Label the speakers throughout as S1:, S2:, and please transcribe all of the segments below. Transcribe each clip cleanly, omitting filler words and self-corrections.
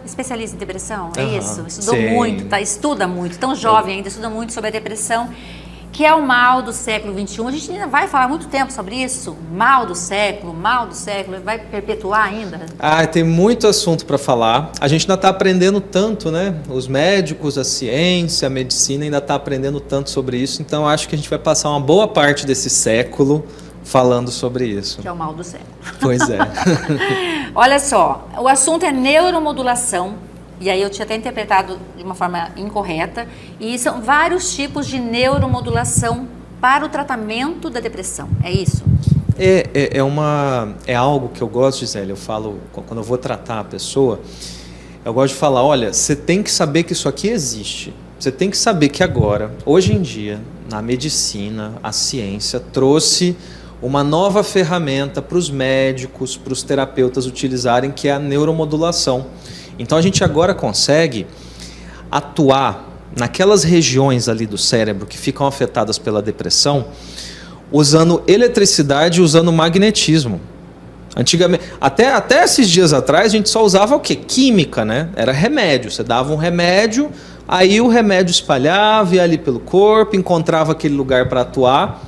S1: especialista em depressão, é
S2: Aham,
S1: isso? Estudou
S2: sim.
S1: muito, tá? Estuda muito, tão jovem ainda, estuda muito sobre a depressão, que é o mal do século XXI. A gente ainda vai falar muito tempo sobre isso, mal do século, vai perpetuar ainda?
S2: Ah, tem muito assunto para falar. A gente ainda está aprendendo tanto, né? Os médicos, a ciência, a medicina ainda está aprendendo tanto sobre isso. Então, acho que a gente vai passar uma boa parte desse século falando sobre isso.
S1: Que é o mal do século.
S2: Pois é.
S1: Olha só, o assunto é neuromodulação. E aí eu tinha até interpretado de uma forma incorreta. E são vários tipos de neuromodulação para o tratamento da depressão. É isso?
S2: É algo que eu gosto, Gisele. Eu falo, quando eu vou tratar a pessoa, eu gosto de falar, olha, você tem que saber que isso aqui existe. Você tem que saber que agora, hoje em dia, na medicina, a ciência trouxe uma nova ferramenta para os médicos, para os terapeutas utilizarem, que é a neuromodulação. Então a gente agora consegue atuar naquelas regiões ali do cérebro que ficam afetadas pela depressão, usando eletricidade e usando magnetismo. Antigamente, até esses dias atrás, a gente só usava o quê? Química, né? Era remédio. Você dava um remédio, aí o remédio espalhava, ia ali pelo corpo, encontrava aquele lugar para atuar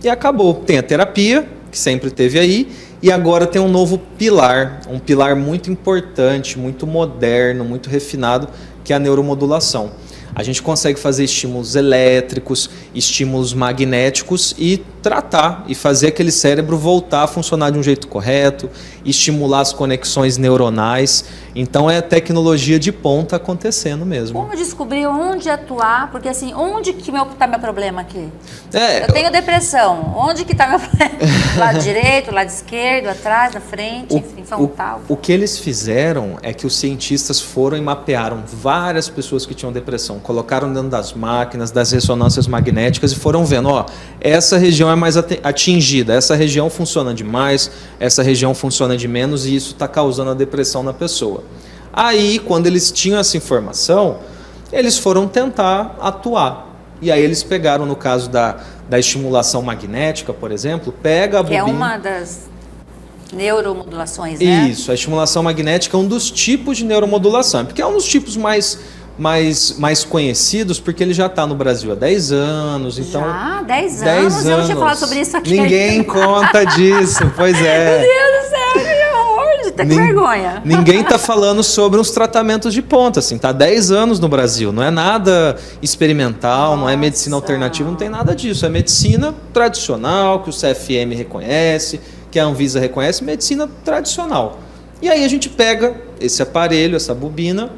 S2: e acabou. Tem a terapia, que sempre teve aí, e agora tem um novo pilar, um pilar muito importante, muito moderno, muito refinado, que é a neuromodulação. A gente consegue fazer estímulos elétricos, estímulos magnéticos e tratar e fazer aquele cérebro voltar a funcionar de um jeito correto, estimular as conexões neuronais. Então é tecnologia de ponta acontecendo mesmo.
S1: Como descobrir onde atuar? Porque assim, onde que está meu problema aqui? Eu tenho depressão. Onde que está meu problema? Lado direito, lado esquerdo, atrás, na frente, enfim, frontal.
S2: O que eles fizeram é que os cientistas foram e mapearam várias pessoas que tinham depressão, colocaram dentro das máquinas, das ressonâncias magnéticas e foram vendo, ó, essa região é mais atingida, essa região funciona demais, essa região funciona de menos e isso está causando a depressão na pessoa. Aí, quando eles tinham essa informação, eles foram tentar atuar. E aí eles pegaram, no caso da estimulação magnética, por exemplo, pega a bobina...
S1: Que é uma das neuromodulações, né?
S2: Isso, a estimulação magnética é um dos tipos de neuromodulação, porque é um dos tipos mais conhecidos, porque ele já está no Brasil há 10 anos. Então,
S1: já? 10 anos? Eu não tinha falado sobre isso aqui.
S2: Ninguém conta disso, pois é.
S1: Meu Deus do céu, que horror, tá com vergonha.
S2: Ninguém está falando sobre uns tratamentos de ponta, assim, tá 10 anos no Brasil, não é nada experimental, não é medicina alternativa, não tem nada disso, é medicina tradicional, que o CFM reconhece, que a Anvisa reconhece, medicina tradicional. E aí a gente pega esse aparelho, essa bobina,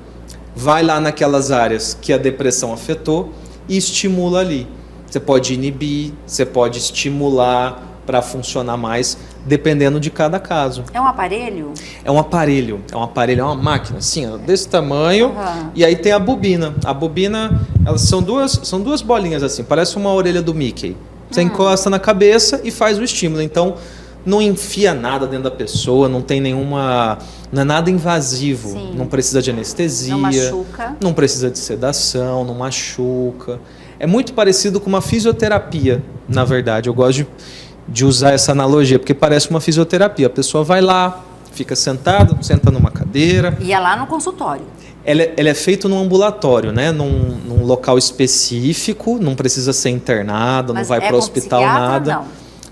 S2: vai lá naquelas áreas que a depressão afetou e estimula ali. Você pode inibir, você pode estimular para funcionar mais, dependendo de cada caso.
S1: É um aparelho?
S2: É um aparelho, é uma máquina, assim, ó, desse tamanho, e aí tem a bobina. A bobina, elas são duas bolinhas assim, parece uma orelha do Mickey. Você encosta na cabeça e faz o estímulo. Então, não enfia nada dentro da pessoa, não tem nenhuma... Não é nada invasivo,
S1: Sim.
S2: Não precisa de anestesia,
S1: não machuca,
S2: não precisa de sedação, não machuca. É muito parecido com uma fisioterapia, na verdade. Eu gosto de usar essa analogia, porque parece uma fisioterapia. A pessoa vai lá, fica sentada, senta numa cadeira.
S1: E é lá no consultório.
S2: Ela é feita num ambulatório, né? Num local específico, não precisa ser internado, não vai para o hospital, nada.
S1: Não.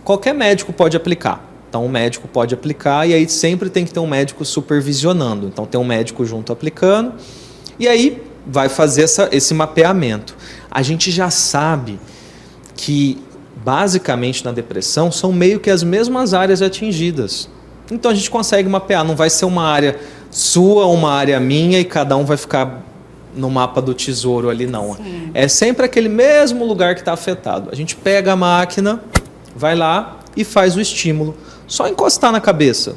S2: Qualquer médico pode aplicar. Então, o médico pode aplicar e aí sempre tem que ter um médico supervisionando. Então, tem um médico junto aplicando e aí vai fazer esse mapeamento. A gente já sabe que, basicamente, na depressão, são meio que as mesmas áreas atingidas. Então, a gente consegue mapear. Não vai ser uma área sua, uma área minha e cada um vai ficar no mapa do tesouro ali, não.
S1: Sim.
S2: É sempre aquele mesmo lugar que está afetado. A gente pega a máquina, vai lá e faz o estímulo. Só encostar na cabeça.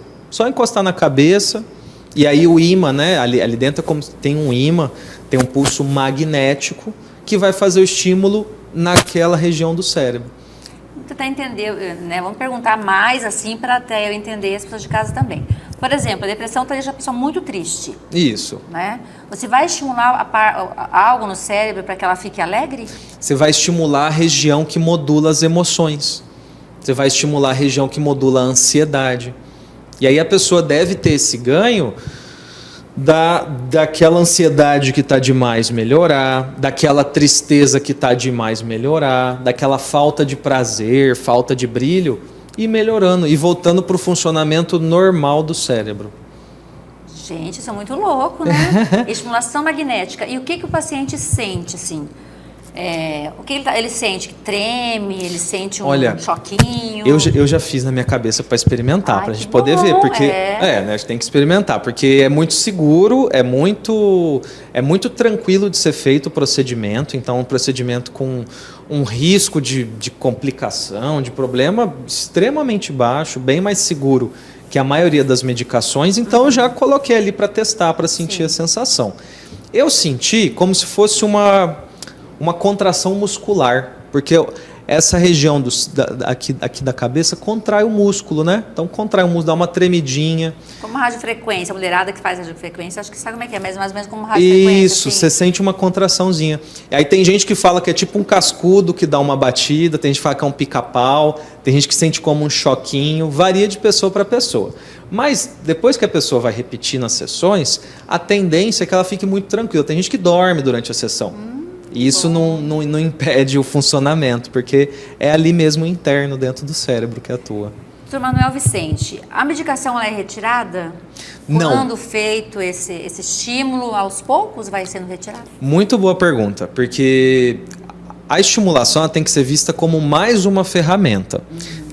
S2: E aí o ímã, né? Ali dentro como tem um ímã, tem um pulso magnético que vai fazer o estímulo naquela região do cérebro.
S1: Tentar entender, né? Vamos perguntar mais assim para até eu entender as pessoas de casa também. Por exemplo, a depressão deixa a pessoa muito triste.
S2: Isso.
S1: Né? Você vai estimular algo no cérebro para que ela fique alegre?
S2: Você vai estimular a região que modula as emoções. Você vai estimular a região que modula a ansiedade. E aí a pessoa deve ter esse ganho daquela ansiedade que está demais melhorar, daquela tristeza que está demais melhorar, daquela falta de prazer, falta de brilho, e melhorando, e voltando para o funcionamento normal do cérebro.
S1: Gente, isso é muito louco, né? Estimulação magnética. E o que o paciente sente, assim? O que ele sente? Que treme? Ele sente um choquinho?
S2: Eu já fiz na minha cabeça para experimentar, para a gente poder ver, porque né, a gente tem que experimentar, porque é muito seguro, é muito tranquilo de ser feito o procedimento. Então, um procedimento com um risco de complicação, de problema extremamente baixo, bem mais seguro que a maioria das medicações. Então, eu já coloquei ali para testar, para sentir a sensação. Eu senti como se fosse uma contração muscular, porque essa região aqui da cabeça contrai o músculo, né? Então contrai o músculo, dá uma tremidinha.
S1: Como radiofrequência, a mulherada que faz radiofrequência, acho que sabe como é que é, mais ou menos como radiofrequência.
S2: Isso,
S1: assim.
S2: Você sente uma contraçãozinha. E aí tem gente que fala que é tipo um cascudo que dá uma batida, tem gente que fala que é um pica-pau, tem gente que sente como um choquinho, varia de pessoa para pessoa. Mas depois que a pessoa vai repetir nas sessões, a tendência é que ela fique muito tranquila. Tem gente que dorme durante a sessão. E isso não impede o funcionamento, porque é ali mesmo interno, dentro do cérebro que atua.
S1: Dr. Manuel Vicente, a medicação ela é retirada?
S2: Não.
S1: Quando feito esse estímulo, aos poucos vai sendo retirado?
S2: Muito boa pergunta, porque a estimulação ela tem que ser vista como mais uma ferramenta.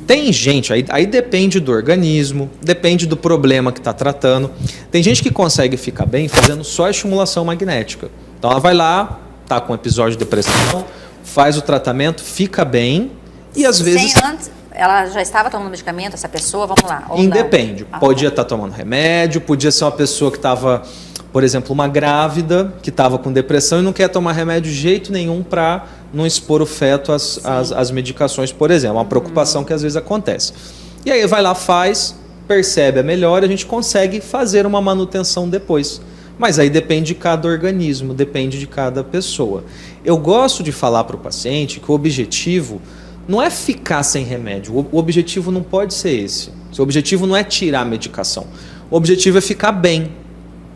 S2: Tem gente, aí depende do organismo, depende do problema que está tratando. Tem gente que consegue ficar bem fazendo só a estimulação magnética. Então ela vai lá, tá com episódio de depressão, faz o tratamento, fica bem e às vezes...
S1: Antes, ela já estava tomando medicamento, essa pessoa, vamos lá?
S2: Independe. Podia estar tomando remédio, podia ser uma pessoa que estava, por exemplo, uma grávida que estava com depressão e não quer tomar remédio de jeito nenhum para não expor o feto às medicações, por exemplo. Uma preocupação que às vezes acontece. E aí vai lá, faz, percebe a melhora, a gente consegue fazer uma manutenção depois. Mas aí depende de cada organismo, depende de cada pessoa. Eu gosto de falar para o paciente que o objetivo não é ficar sem remédio. O objetivo não pode ser esse. O objetivo não é tirar a medicação. O objetivo é ficar bem.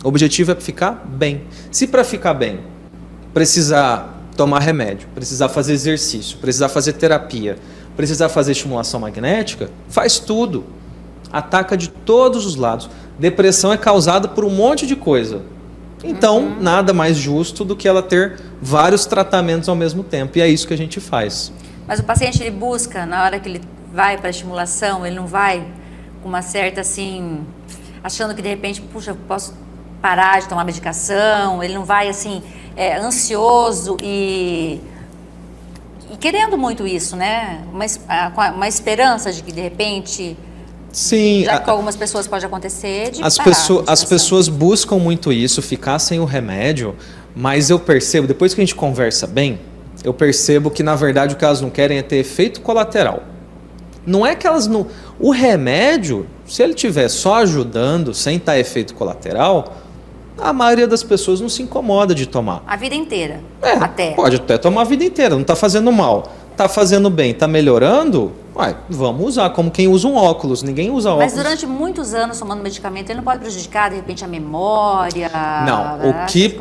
S2: O objetivo é ficar bem. Se para ficar bem precisar tomar remédio, precisar fazer exercício, precisar fazer terapia, precisar fazer estimulação magnética, faz tudo. Ataca de todos os lados. Depressão é causada por um monte de coisa. Então, nada mais justo do que ela ter vários tratamentos ao mesmo tempo. E é isso que a gente faz.
S1: Mas o paciente, ele busca, na hora que ele vai para a estimulação, ele não vai com uma certa, assim, achando que de repente, puxa, posso parar de tomar medicação. Ele não vai, assim, ansioso e querendo muito isso, né? Uma esperança de que, de repente...
S2: Sim,
S1: já que com algumas pessoas pode acontecer de
S2: as pessoas buscam muito isso, ficar sem o remédio, mas eu percebo, depois que a gente conversa bem, eu percebo que na verdade o que elas não querem é ter efeito colateral. Não é que elas não... O remédio, se ele estiver só ajudando, sem estar efeito colateral, a maioria das pessoas não se incomoda de tomar.
S1: A vida inteira,
S2: Pode até tomar a vida inteira, não está fazendo mal. Está fazendo bem, está melhorando, vamos usar, como quem usa um óculos. Ninguém usa óculos.
S1: Mas durante muitos anos tomando medicamento, ele não pode prejudicar, de repente, a memória?
S2: Não,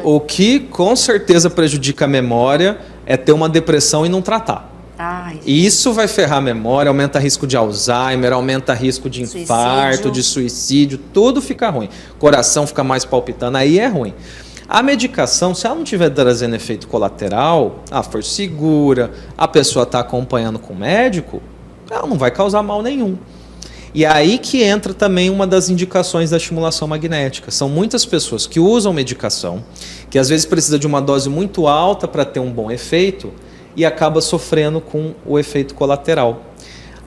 S2: o que com certeza prejudica a memória é ter uma depressão e não tratar. Isso vai ferrar a memória, aumenta risco de Alzheimer, aumenta risco de infarto, de suicídio, tudo fica ruim. Coração fica mais palpitando, aí é ruim. A medicação, se ela não estiver trazendo efeito colateral, for segura, a pessoa está acompanhando com o médico, ela não vai causar mal nenhum. E aí que entra também uma das indicações da estimulação magnética. São muitas pessoas que usam medicação, que às vezes precisa de uma dose muito alta para ter um bom efeito e acaba sofrendo com o efeito colateral.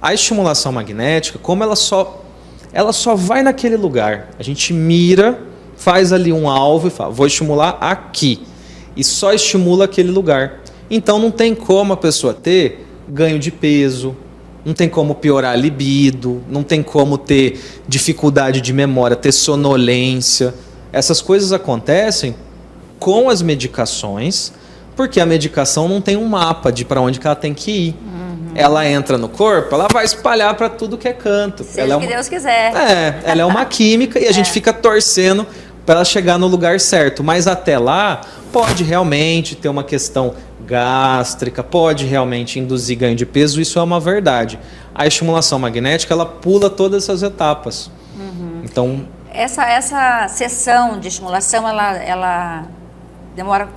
S2: A estimulação magnética, como ela só vai naquele lugar, a gente mira, faz ali um alvo e fala, vou estimular aqui. E só estimula aquele lugar. Então não tem como a pessoa ter ganho de peso, não tem como piorar a libido, não tem como ter dificuldade de memória, ter sonolência. Essas coisas acontecem com as medicações, porque a medicação não tem um mapa de para onde que ela tem que ir. Ela entra no corpo, ela vai espalhar para tudo que é canto.
S1: Seja o que Deus quiser.
S2: Ela é uma química e a gente fica torcendo para ela chegar no lugar certo. Mas até lá, pode realmente ter uma questão gástrica, pode realmente induzir ganho de peso, isso é uma verdade. A estimulação magnética, ela pula todas essas etapas. Então,
S1: essa sessão de estimulação, ela demora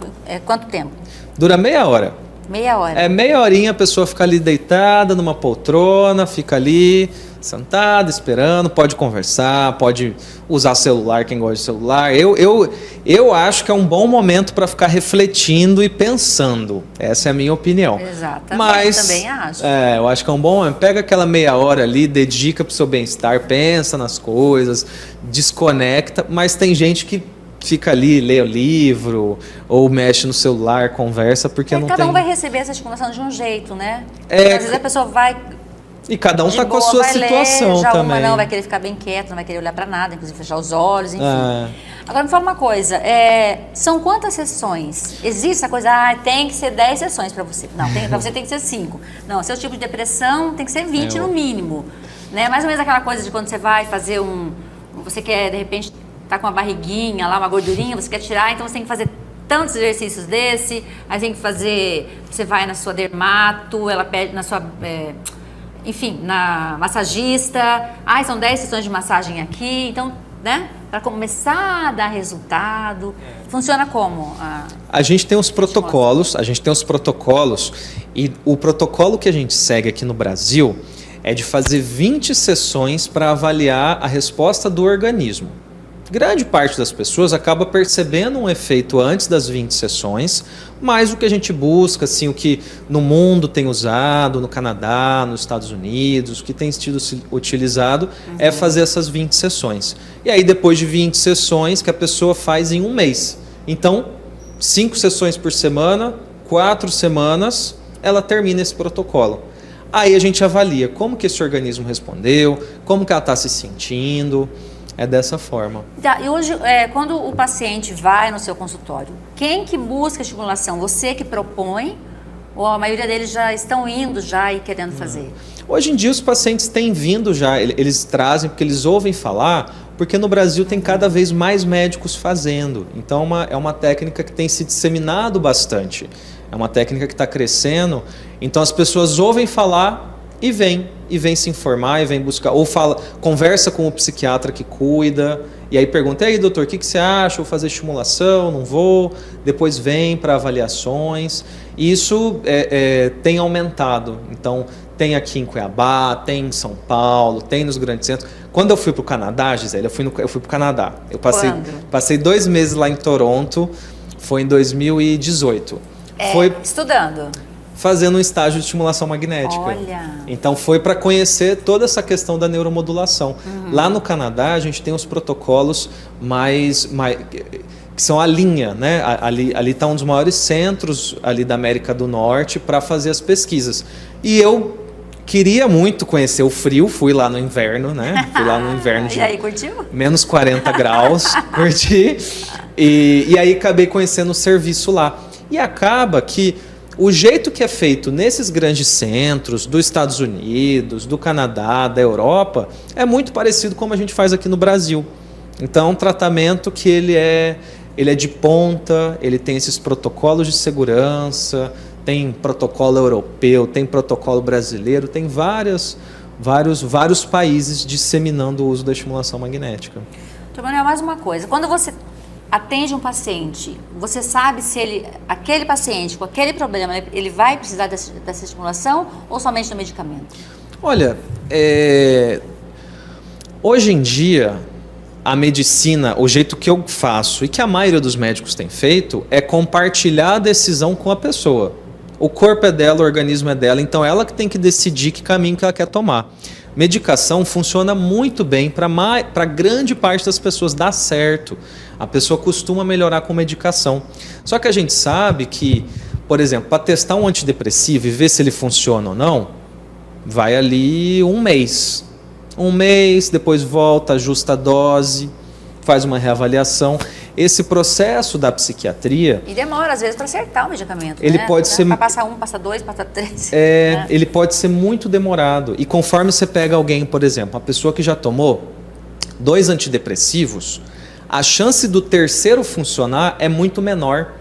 S1: quanto tempo?
S2: dura meia hora.
S1: Meia hora.
S2: É meia horinha, a pessoa fica ali deitada numa poltrona, fica ali sentada, esperando, pode conversar, pode usar celular, quem gosta de celular. Eu acho que é um bom momento para ficar refletindo e pensando. Essa é a minha opinião.
S1: Exatamente,
S2: Mas,
S1: também acho.
S2: eu acho que é um bom momento. Pega aquela meia hora ali, dedica para o seu bem-estar, pensa nas coisas, desconecta, mas tem gente que fica ali, lê o livro, ou mexe no celular, conversa, porque não
S1: cada
S2: tem...
S1: um vai receber essa estimulação de um jeito, né?
S2: É,
S1: Às vezes a pessoa vai...
S2: E cada um
S1: de
S2: tá com a
S1: boa,
S2: sua
S1: vai
S2: situação
S1: ler, já
S2: também.
S1: uma não vai querer ficar bem quieto, não vai querer olhar para nada, inclusive fechar os olhos, enfim.
S2: É.
S1: Agora me fala uma coisa, são quantas sessões? Existe essa coisa, tem que ser 10 sessões para você. Não, para você tem que ser 5. Não, seu tipo de depressão tem que ser 20 no mínimo. Né? Mais ou menos aquela coisa de quando você vai fazer você quer, de repente, tá com uma barriguinha lá, uma gordurinha, você quer tirar, então você tem que fazer tantos exercícios desse, aí tem que fazer, você vai na sua dermato, ela pede na sua... enfim, na massagista, são 10 sessões de massagem aqui, então, né, para começar a dar resultado, funciona como?
S2: A gente tem os protocolos, e o protocolo que a gente segue aqui no Brasil é de fazer 20 sessões para avaliar a resposta do organismo. Grande parte das pessoas acaba percebendo um efeito antes das 20 sessões, mas o que a gente busca, assim, o que no mundo tem usado, no Canadá, nos Estados Unidos, o que tem sido utilizado é fazer essas 20 sessões. E aí depois de 20 sessões que a pessoa faz em um mês. Então, 5 sessões por semana, 4 semanas, ela termina esse protocolo. Aí a gente avalia como que esse organismo respondeu, como que ela está se sentindo. É dessa forma.
S1: Tá, e hoje, quando o paciente vai no seu consultório, quem que busca estimulação? Você que propõe ou a maioria deles já estão indo já e querendo fazer?
S2: Hoje em dia os pacientes têm vindo já, eles trazem porque eles ouvem falar, porque no Brasil tem cada vez mais médicos fazendo. Então é uma técnica que tem se disseminado bastante. É uma técnica que está crescendo. Então as pessoas ouvem falar e vem se informar, e vem buscar, ou conversa com o psiquiatra que cuida, e aí pergunta, e aí doutor, o que você acha? Vou fazer estimulação, não vou? Depois vem para avaliações, e isso tem aumentado. Então tem aqui em Cuiabá, tem em São Paulo, tem nos grandes centros. Quando eu fui para o Canadá, Gisele, eu fui para o Canadá, eu passei 2 meses lá em Toronto, foi em 2018. Foi
S1: estudando?
S2: Fazendo um estágio de estimulação magnética.
S1: Olha.
S2: Então foi para conhecer toda essa questão da neuromodulação. Lá no Canadá a gente tem os protocolos que são a linha, né? Ali está um dos maiores centros ali da América do Norte para fazer as pesquisas. E eu queria muito conhecer o frio, fui lá no inverno, né? Fui lá no inverno de
S1: e aí, curtiu?
S2: menos 40 graus, curti. E aí acabei conhecendo o serviço lá. E acaba que o jeito que é feito nesses grandes centros dos Estados Unidos, do Canadá, da Europa, é muito parecido como a gente faz aqui no Brasil. Então, um tratamento que ele é de ponta, ele tem esses protocolos de segurança, tem protocolo europeu, tem protocolo brasileiro, tem vários países disseminando o uso da estimulação magnética.
S1: Doutor Manuel, mais uma coisa, quando você atende um paciente, você sabe se aquele paciente com aquele problema, ele vai precisar dessa estimulação ou somente do medicamento?
S2: Olha, hoje em dia, a medicina, o jeito que eu faço e que a maioria dos médicos tem feito é compartilhar a decisão com a pessoa. O corpo é dela, o organismo é dela, então ela que tem que decidir que caminho que ela quer tomar. Medicação funciona muito bem para grande parte das pessoas, dá certo. A pessoa costuma melhorar com medicação. Só que a gente sabe que, por exemplo, para testar um antidepressivo e ver se ele funciona ou não, vai ali um mês. Um mês, depois volta, ajusta a dose, faz uma reavaliação. Esse processo da psiquiatria...
S1: E demora, às vezes, para acertar o medicamento,
S2: ele
S1: né?
S2: pode ser...
S1: Para passar 1, passa 2, passa 3.
S2: né? Ele pode ser muito demorado. E conforme você pega alguém, por exemplo, uma pessoa que já tomou 2 antidepressivos, a chance do terceiro funcionar é muito menor.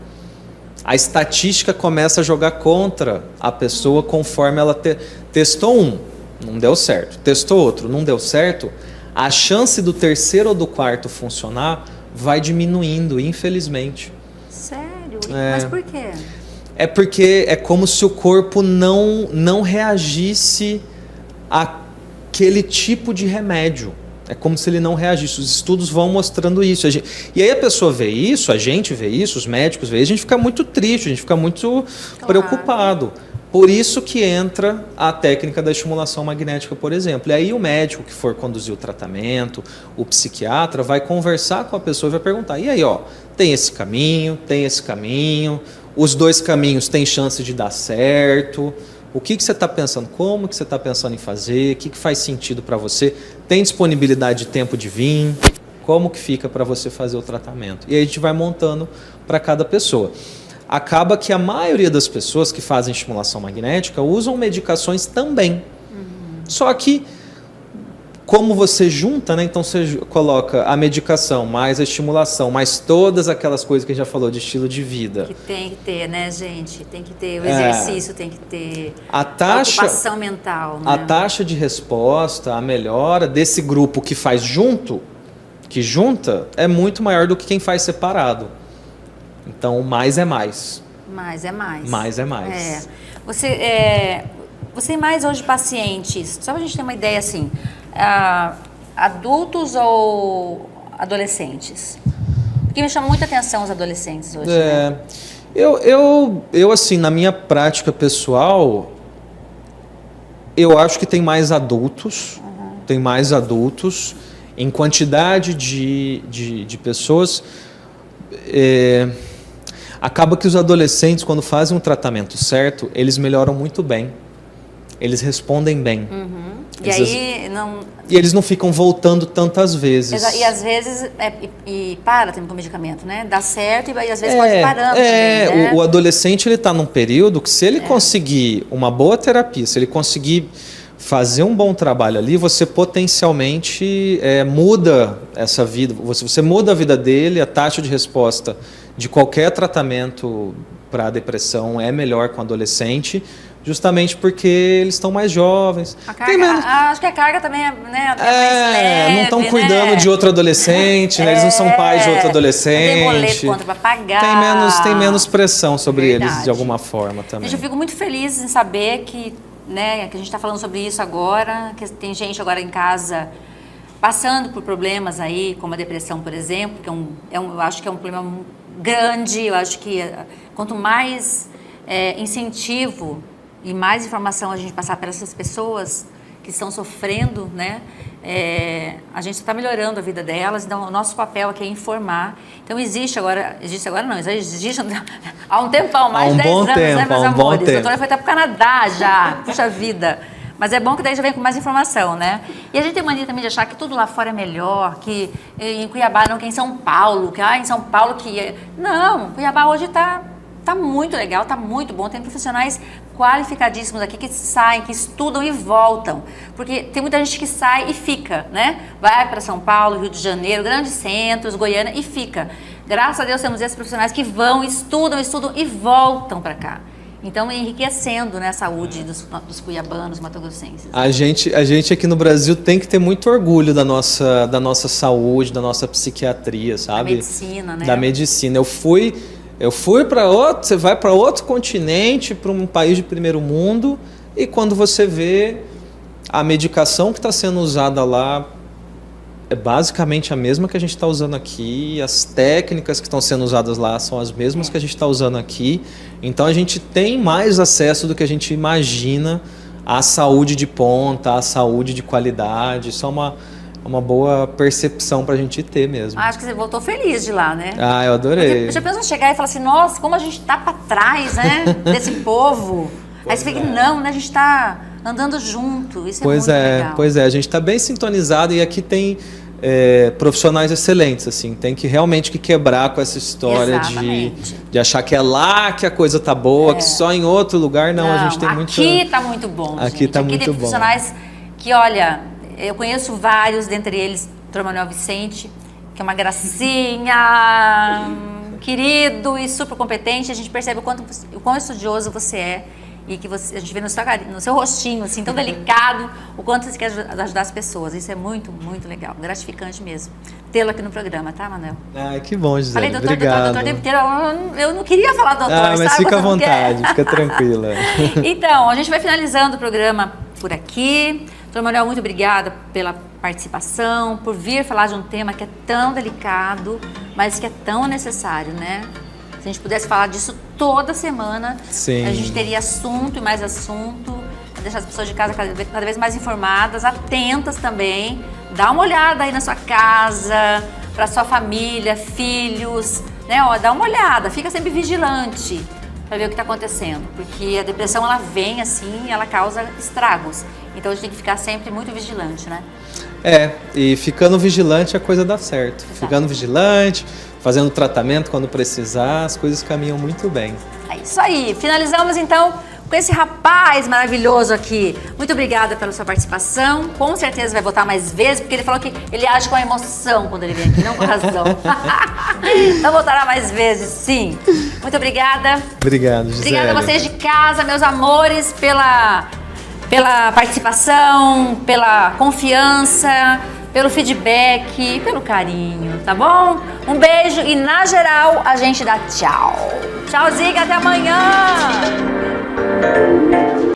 S2: A estatística começa a jogar contra a pessoa conforme ela testou um, não deu certo. Testou outro, não deu certo. A chance do terceiro ou do quarto funcionar vai diminuindo, infelizmente.
S1: Sério? Mas por quê?
S2: É porque é como se o corpo não reagisse àquele tipo de remédio. É como se ele não reagisse. Os estudos vão mostrando isso. E aí a pessoa vê isso, a gente vê isso, os médicos vê isso, a gente fica muito triste, a gente fica muito preocupado. Por isso que entra a técnica da estimulação magnética, por exemplo. E aí o médico que for conduzir o tratamento, o psiquiatra, vai conversar com a pessoa e vai perguntar, e aí, ó, tem esse caminho, os dois caminhos têm chance de dar certo, o que você está pensando, como que você está pensando em fazer, o que faz sentido para você, tem disponibilidade de tempo de vir, como que fica para você fazer o tratamento. E aí a gente vai montando para cada pessoa. Acaba que a maioria das pessoas que fazem estimulação magnética usam medicações também. Só que, como você junta, né? Então você coloca a medicação, mais a estimulação, mais todas aquelas coisas que a gente já falou de estilo de vida.
S1: Que tem que ter, né, gente? Tem que ter o exercício, tem que ter
S2: a ocupação
S1: mental. Né?
S2: A taxa de resposta, a melhora desse grupo que faz junto, que junta, é muito maior do que quem faz separado. Então, mais é mais.
S1: Mais é mais.
S2: Mais é mais.
S1: Você tem mais hoje pacientes, só para a gente ter uma ideia assim, adultos ou adolescentes? Porque me chama muita atenção os adolescentes hoje, né?
S2: Eu, assim, na minha prática pessoal, eu acho que tem mais adultos, em quantidade de pessoas. Acaba que os adolescentes, quando fazem um tratamento certo, eles melhoram muito bem. Eles respondem bem. E eles não ficam voltando tantas vezes.
S1: E às vezes para também com o medicamento, né? Dá certo e às vezes pode ir parando também, né?
S2: O adolescente está num período que, se ele conseguir uma boa terapia, se ele conseguir fazer um bom trabalho ali, você potencialmente muda essa vida. Você muda a vida dele, a taxa de resposta de qualquer tratamento para a depressão é melhor com o adolescente, justamente porque eles estão mais jovens.
S1: Acho que a carga também é mais leve,
S2: não estão cuidando de outro adolescente, né? Eles não são pais de outro adolescente.
S1: Tem boleto contra para pagar.
S2: Tem menos pressão sobre eles de alguma forma também.
S1: Eu fico muito feliz em saber que a gente está falando sobre isso agora, que tem gente agora em casa passando por problemas aí, como a depressão, por exemplo, que eu acho que é um problema grande. Eu acho que quanto mais incentivo e mais informação a gente passar para essas pessoas que estão sofrendo, né, a gente está melhorando a vida delas. Então, o nosso papel aqui é informar. Então, existe agora há um tempão, mais de 10 anos, né, meus amores? A doutora foi até para o Canadá já, puxa vida. Mas é bom que daí já vem com mais informação, né? E a gente tem mania também de achar que tudo lá fora é melhor, que em Cuiabá não, que em São Paulo, que em São Paulo que... Não, Cuiabá hoje está muito legal, está muito bom. Tem profissionais qualificadíssimos aqui que saem, que estudam e voltam. Porque tem muita gente que sai e fica, né? Vai para São Paulo, Rio de Janeiro, grandes centros, Goiânia e fica. Graças a Deus temos esses profissionais que vão, estudam e voltam para cá. Então, enriquecendo, né, a saúde dos cuiabanos, matogrossenses.
S2: A gente aqui no Brasil tem que ter muito orgulho da nossa saúde, da nossa psiquiatria, sabe?
S1: Da medicina, né?
S2: Da medicina. Eu fui para outro, você vai para outro continente, para um país de primeiro mundo, e quando você vê a medicação que está sendo usada lá, é basicamente a mesma que a gente está usando aqui, as técnicas que estão sendo usadas lá são as mesmas que a gente está usando aqui. Então a gente tem mais acesso do que a gente imagina à saúde de ponta, à saúde de qualidade. Isso é uma boa percepção para a gente ter mesmo.
S1: Acho que você voltou feliz de lá, né?
S2: Eu adorei.
S1: Porque já pensou chegar e falar assim, nossa, como a gente está para trás, né, desse povo. Aí você fica, não, né, a gente está andando junto, isso é muito legal.
S2: Pois é, a gente está bem sintonizado e aqui tem profissionais excelentes, assim, tem que realmente quebrar com essa história de achar que é lá que a coisa tá boa, que só em outro lugar, não, a gente tem muito...
S1: Aqui tá muito bom,
S2: aqui
S1: gente.
S2: Tá
S1: aqui
S2: muito
S1: tem
S2: bom.
S1: Profissionais que, olha, eu conheço vários, dentre eles, Dr. Manuel Vicente, que é uma gracinha, querido e super competente. A gente percebe o quão estudioso você é e que a gente vê no seu rostinho, assim, tão delicado, o quanto você quer ajudar as pessoas. Isso é muito, muito legal, gratificante mesmo. Tê-lo aqui no programa, tá, Manuel?
S2: Ah, que bom, Gisele.
S1: Falei doutor,
S2: obrigado.
S1: doutor, eu não queria falar doutor,
S2: mas
S1: sabe?
S2: fica à vontade, fica tranquila.
S1: Então, a gente vai finalizando o programa por aqui. Doutor Manuel, muito obrigada pela participação, por vir falar de um tema que é tão delicado, mas que é tão necessário, né? Se a gente pudesse falar disso toda semana,
S2: Sim.
S1: a gente teria assunto e mais assunto, deixar as pessoas de casa cada vez mais informadas, atentas também. Dá uma olhada aí na sua casa, para sua família, filhos, né? Ó, dá uma olhada, fica sempre vigilante para ver o que está acontecendo, porque a depressão ela vem assim e ela causa estragos. Então a gente tem que ficar sempre muito vigilante, né?
S2: E ficando vigilante a coisa dá certo.
S1: Exato.
S2: Ficando vigilante, fazendo tratamento quando precisar, as coisas caminham muito bem.
S1: É isso aí. Finalizamos então com esse rapaz maravilhoso aqui. Muito obrigada pela sua participação. Com certeza vai voltar mais vezes, porque ele falou que ele age com a emoção quando ele vem aqui, não com a razão. Então voltará mais vezes, sim. Muito obrigada.
S2: Obrigado, Gisele.
S1: Obrigada a vocês de casa, meus amores, pela participação, pela confiança, pelo feedback, pelo carinho, tá bom? Um beijo e, na geral, a gente dá tchau. Tchau, Ziga, até amanhã!